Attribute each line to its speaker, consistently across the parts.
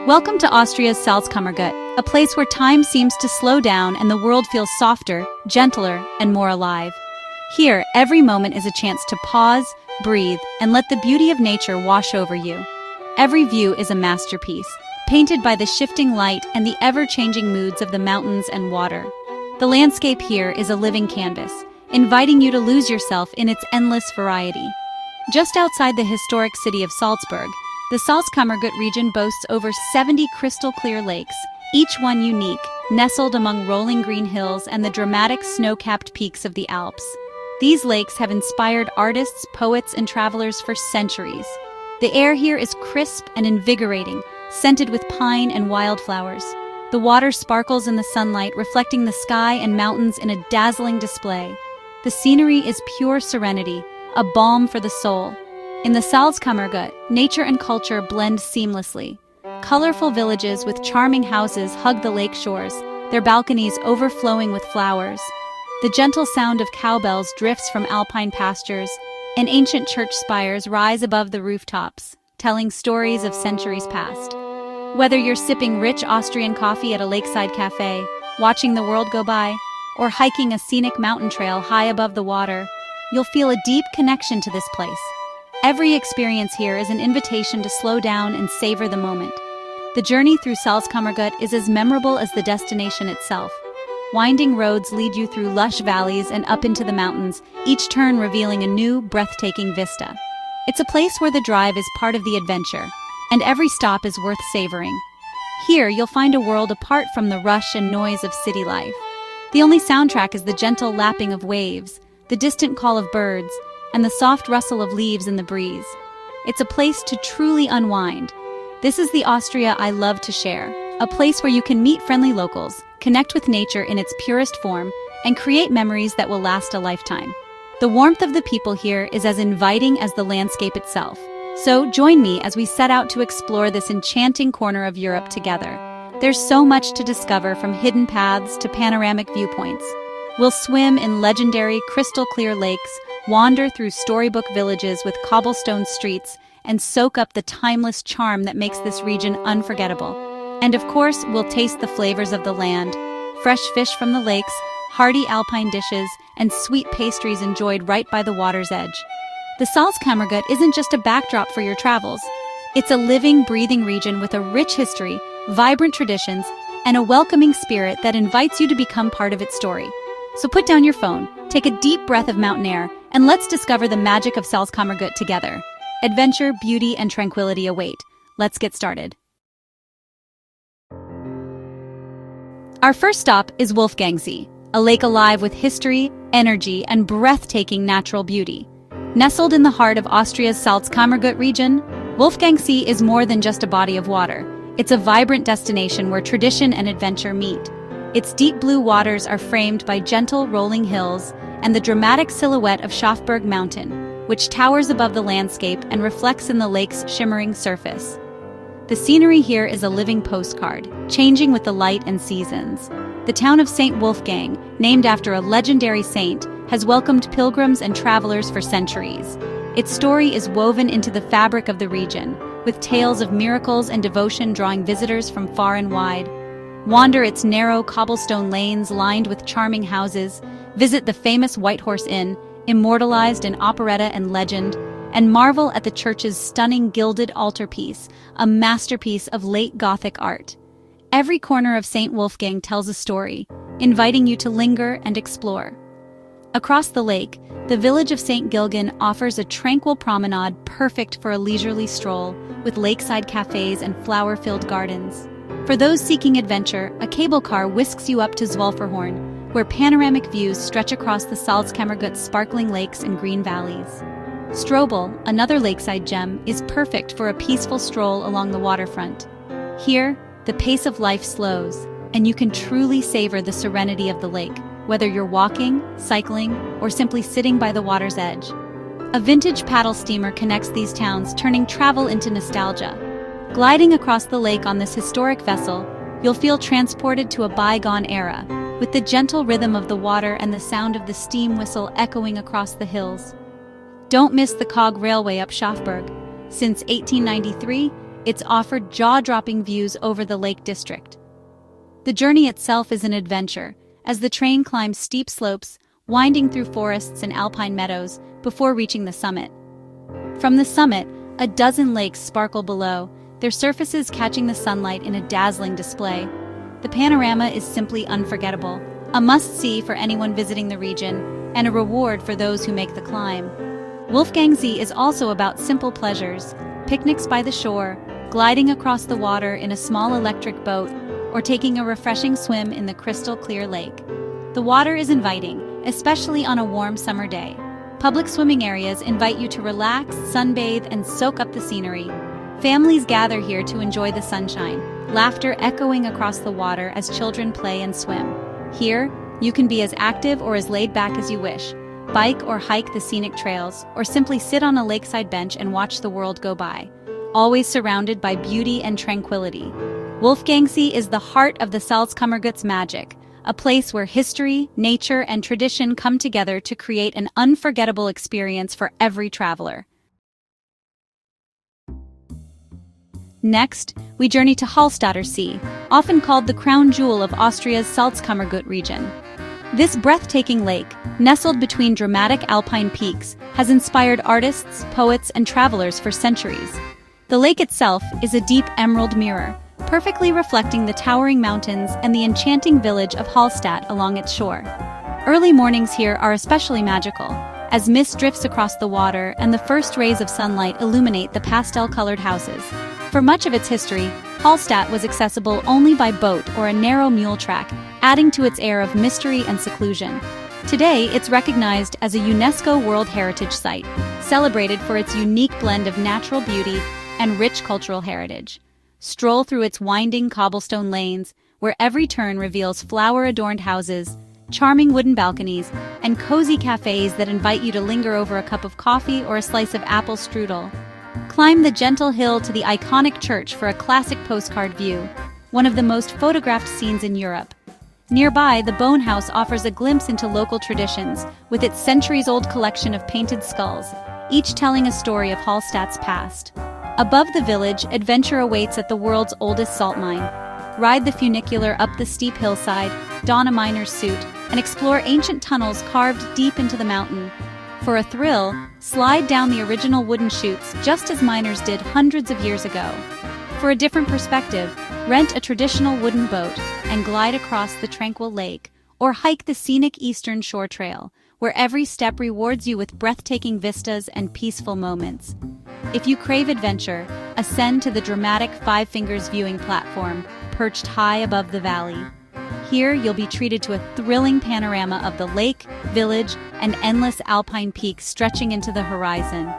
Speaker 1: Welcome to Austria's Salzkammergut, a place where time seems to slow down and the world feels softer, gentler, and more alive. Here, every moment is a chance to pause, breathe, and let the beauty of nature wash over you. Every view is a masterpiece, painted by the shifting light and the ever-changing moods of the mountains and water. The landscape here is a living canvas, inviting you to lose yourself in its endless variety. Just outside the historic city of Salzburg, the Salzkammergut region boasts over 70 crystal-clear lakes, each one unique, nestled among rolling green hills and the dramatic snow-capped peaks of the Alps. These lakes have inspired artists, poets, and travelers for centuries. The air here is crisp and invigorating, scented with pine and wildflowers. The water sparkles in the sunlight, reflecting the sky and mountains in a dazzling display. The scenery is pure serenity, a balm for the soul. In the Salzkammergut, nature and culture blend seamlessly. Colorful villages with charming houses hug the lake shores, their balconies overflowing with flowers. The gentle sound of cowbells drifts from Alpine pastures, and ancient church spires rise above the rooftops, telling stories of centuries past. Whether you're sipping rich Austrian coffee at a lakeside cafe, watching the world go by, or hiking a scenic mountain trail high above the water, you'll feel a deep connection to this place. Every experience here is an invitation to slow down and savor the moment. The journey through Salzkammergut is as memorable as the destination itself. Winding roads lead you through lush valleys and up into the mountains, each turn revealing a new, breathtaking vista. It's a place where the drive is part of the adventure, and every stop is worth savoring. Here, you'll find a world apart from the rush and noise of city life. The only soundtrack is the gentle lapping of waves, the distant call of birds, and the soft rustle of leaves in the breeze. It's a place to truly unwind. This is the Austria I love to share, a place where you can meet friendly locals, connect with nature in its purest form, and create memories that will last a lifetime. The warmth of the people here is as inviting as the landscape itself. So join me as we set out to explore this enchanting corner of Europe together. There's so much to discover, from hidden paths to panoramic viewpoints. We'll swim in legendary crystal-clear lakes, wander through storybook villages with cobblestone streets, and soak up the timeless charm that makes this region unforgettable. And of course, we'll taste the flavors of the land: fresh fish from the lakes, hearty Alpine dishes, and sweet pastries enjoyed right by the water's edge. The Salzkammergut isn't just a backdrop for your travels. It's a living, breathing region with a rich history, vibrant traditions, and a welcoming spirit that invites you to become part of its story. So put down your phone, take a deep breath of mountain air, and let's discover the magic of Salzkammergut together. Adventure, beauty, and tranquility await. Let's get started. Our first stop is Wolfgangsee, a lake alive with history, energy, and breathtaking natural beauty. Nestled in the heart of Austria's Salzkammergut region, Wolfgangsee is more than just a body of water. It's a vibrant destination where tradition and adventure meet. Its deep blue waters are framed by gentle rolling hills and the dramatic silhouette of Schafberg Mountain, which towers above the landscape and reflects in the lake's shimmering surface. The scenery here is a living postcard, changing with the light and seasons. The town of St. Wolfgang, named after a legendary saint, has welcomed pilgrims and travelers for centuries. Its story is woven into the fabric of the region, with tales of miracles and devotion drawing visitors from far and wide. Wander its narrow cobblestone lanes lined with charming houses, visit the famous White Horse Inn, immortalized in operetta and legend, and marvel at the church's stunning gilded altarpiece, a masterpiece of late Gothic art. Every corner of St. Wolfgang tells a story, inviting you to linger and explore. Across the lake, the village of St. Gilgen offers a tranquil promenade perfect for a leisurely stroll, with lakeside cafes and flower-filled gardens. For those seeking adventure, a cable car whisks you up to Zwölferhorn, where panoramic views stretch across the Salzkammergut's sparkling lakes and green valleys. Strobel, another lakeside gem, is perfect for a peaceful stroll along the waterfront. Here, the pace of life slows, and you can truly savor the serenity of the lake, whether you're walking, cycling, or simply sitting by the water's edge. A vintage paddle steamer connects these towns, turning travel into nostalgia. Gliding across the lake on this historic vessel, you'll feel transported to a bygone era, with the gentle rhythm of the water and the sound of the steam whistle echoing across the hills. Don't miss the Cog Railway up Schafberg. Since 1893, It's offered jaw-dropping views over the Lake District. The journey itself is an adventure, as the train climbs steep slopes, winding through forests and alpine meadows before reaching the summit. From the summit, a dozen lakes sparkle below, their surfaces catching the sunlight in a dazzling display. The panorama is simply unforgettable, a must-see for anyone visiting the region, and a reward for those who make the climb. Wolfgangsee is also about simple pleasures, picnics by the shore, gliding across the water in a small electric boat, or taking a refreshing swim in the crystal-clear lake. The water is inviting, especially on a warm summer day. Public swimming areas invite you to relax, sunbathe, and soak up the scenery. Families gather here to enjoy the sunshine, laughter echoing across the water as children play and swim. Here, you can be as active or as laid back as you wish, bike or hike the scenic trails, or simply sit on a lakeside bench and watch the world go by, always surrounded by beauty and tranquility. Wolfgangsee is the heart of the Salzkammergut's magic, a place where history, nature, and tradition come together to create an unforgettable experience for every traveler. Next, we journey to Hallstatter See, often called the crown jewel of Austria's Salzkammergut region. This breathtaking lake, nestled between dramatic alpine peaks, has inspired artists, poets, and travelers for centuries. The lake itself is a deep emerald mirror, perfectly reflecting the towering mountains and the enchanting village of Hallstatt along its shore. Early mornings here are especially magical, as mist drifts across the water and the first rays of sunlight illuminate the pastel-colored houses. For much of its history, Hallstatt was accessible only by boat or a narrow mule track, adding to its air of mystery and seclusion. Today, it's recognized as a UNESCO World Heritage Site, celebrated for its unique blend of natural beauty and rich cultural heritage. Stroll through its winding cobblestone lanes, where every turn reveals flower-adorned houses, charming wooden balconies, and cozy cafes that invite you to linger over a cup of coffee or a slice of apple strudel. Climb the gentle hill to the iconic church for a classic postcard view, one of the most photographed scenes in Europe. Nearby, the Bone House offers a glimpse into local traditions, with its centuries-old collection of painted skulls, each telling a story of Hallstatt's past. Above the village, adventure awaits at the world's oldest salt mine. Ride the funicular up the steep hillside, don a miner's suit, and explore ancient tunnels carved deep into the mountain. For a thrill, slide down the original wooden chutes just as miners did hundreds of years ago. For a different perspective, rent a traditional wooden boat and glide across the tranquil lake, or hike the scenic Eastern Shore Trail, where every step rewards you with breathtaking vistas and peaceful moments. If you crave adventure, ascend to the dramatic Five Fingers viewing platform, perched high above the valley. Here, you'll be treated to a thrilling panorama of the lake, village, and endless alpine peaks stretching into the horizon.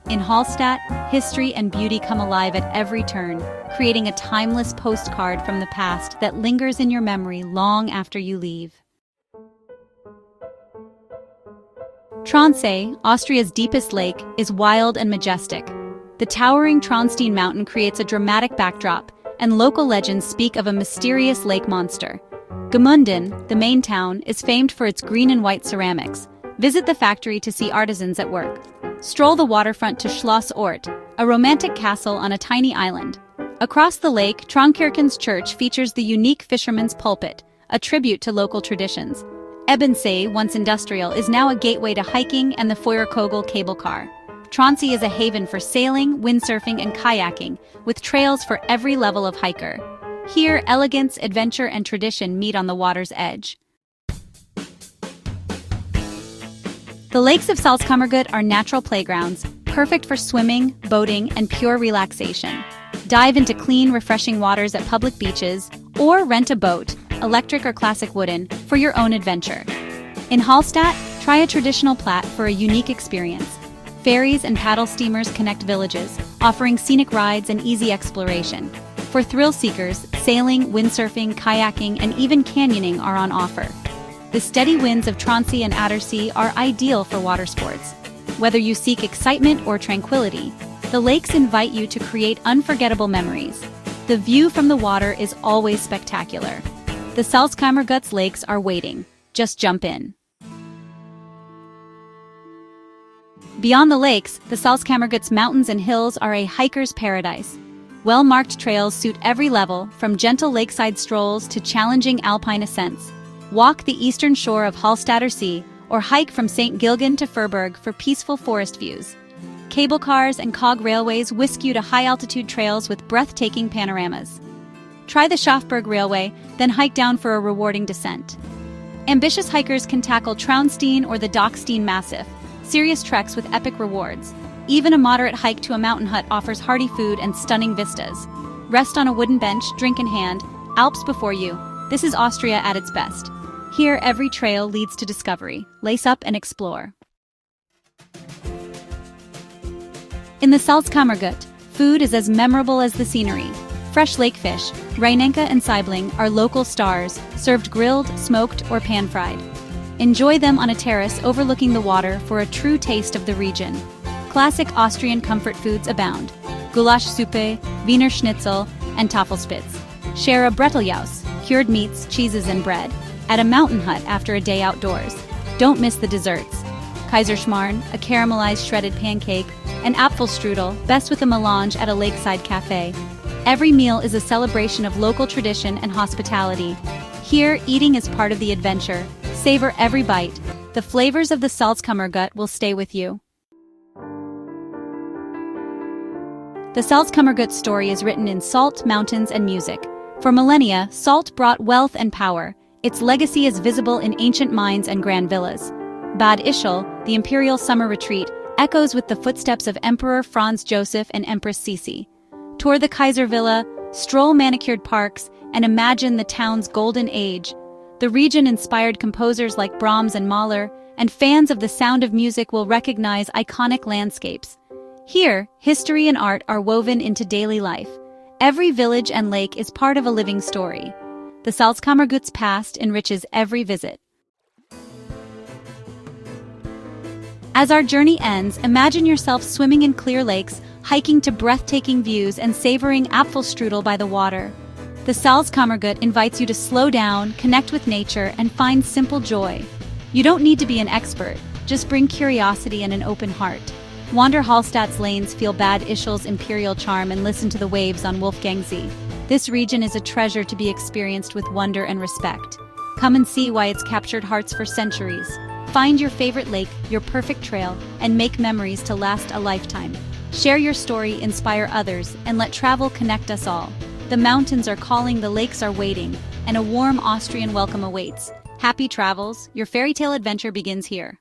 Speaker 1: In Hallstatt, history and beauty come alive at every turn, creating a timeless postcard from the past that lingers in your memory long after you leave. Tronsee, Austria's deepest lake, is wild and majestic. The towering Traunstein mountain creates a dramatic backdrop, and local legends speak of a mysterious lake monster. Gmunden, the main town, is famed for its green and white ceramics. Visit the factory to see artisans at work. Stroll the waterfront to Schloss Ort, a romantic castle on a tiny island. Across the lake, Traunkirchen's church features the unique fisherman's pulpit, a tribute to local traditions. Ebensee, once industrial, is now a gateway to hiking and the Feuerkogel cable car. Tronsee is a haven for sailing, windsurfing, and kayaking, with trails for every level of hiker. Here, elegance, adventure, and tradition meet on the water's edge. The lakes of Salzkammergut are natural playgrounds, perfect for swimming, boating, and pure relaxation. Dive into clean, refreshing waters at public beaches, or rent a boat, electric or classic wooden, for your own adventure. In Hallstatt, try a traditional plat for a unique experience. Ferries and paddle steamers connect villages, offering scenic rides and easy exploration. For thrill seekers, sailing, windsurfing, kayaking, and even canyoning are on offer. The steady winds of Tronsee and Attersee are ideal for water sports. Whether you seek excitement or tranquility, the lakes invite you to create unforgettable memories. The view from the water is always spectacular. The Salzkammergut's lakes are waiting. Just jump in. Beyond the lakes, the Salzkammergut's mountains and hills are a hiker's paradise. Well-marked trails suit every level, from gentle lakeside strolls to challenging alpine ascents. Walk the eastern shore of Hallstatt Sea, or hike from St. Gilgen to Furberg for peaceful forest views. Cable cars and cog railways whisk you to high-altitude trails with breathtaking panoramas. Try the Schafberg Railway, then hike down for a rewarding descent. Ambitious hikers can tackle Traunstein or the Dockstein Massif, serious treks with epic rewards. Even a moderate hike to a mountain hut offers hearty food and stunning vistas. Rest on a wooden bench, drink in hand, Alps before you. This is Austria at its best. Here, every trail leads to discovery. Lace up and explore. In the Salzkammergut, food is as memorable as the scenery. Fresh lake fish, Reinenke and Saibling, are local stars, served grilled, smoked, or pan-fried. Enjoy them on a terrace overlooking the water for a true taste of the region. Classic Austrian comfort foods abound. Gulaschsuppe, Wiener Schnitzel, and Tafelspitz. Share a Bretteljaus, cured meats, cheeses, and bread, at a mountain hut after a day outdoors. Don't miss the desserts. Kaiserschmarrn, a caramelized shredded pancake, and Apfelstrudel, best with a melange at a lakeside cafe. Every meal is a celebration of local tradition and hospitality. Here, eating is part of the adventure. Savor every bite. The flavors of the Salzkammergut will stay with you. The Salzkammergut story is written in salt, mountains, and music. For millennia, salt brought wealth and power. Its legacy is visible in ancient mines and grand villas. Bad Ischl, the imperial summer retreat, echoes with the footsteps of Emperor Franz Joseph and Empress Sisi. Tour the Kaiser Villa, stroll manicured parks, and imagine the town's golden age. The region inspired composers like Brahms and Mahler, and fans of the sound of music will recognize iconic landscapes. Here, history and art are woven into daily life. Every village and lake is part of a living story. The Salzkammergut's past enriches every visit. As our journey ends, imagine yourself swimming in clear lakes, hiking to breathtaking views, and savoring Apfelstrudel by the water. The Salzkammergut invites you to slow down, connect with nature, and find simple joy. You don't need to be an expert, just bring curiosity and an open heart. Wander Hallstatt's lanes, feel Bad Ischl's imperial charm, and listen to the waves on Wolfgangsee. This region is a treasure to be experienced with wonder and respect. Come and see why it's captured hearts for centuries. Find your favorite lake, your perfect trail, and make memories to last a lifetime. Share your story, inspire others, and let travel connect us all. The mountains are calling, the lakes are waiting, and a warm Austrian welcome awaits. Happy travels, your fairy tale adventure begins here.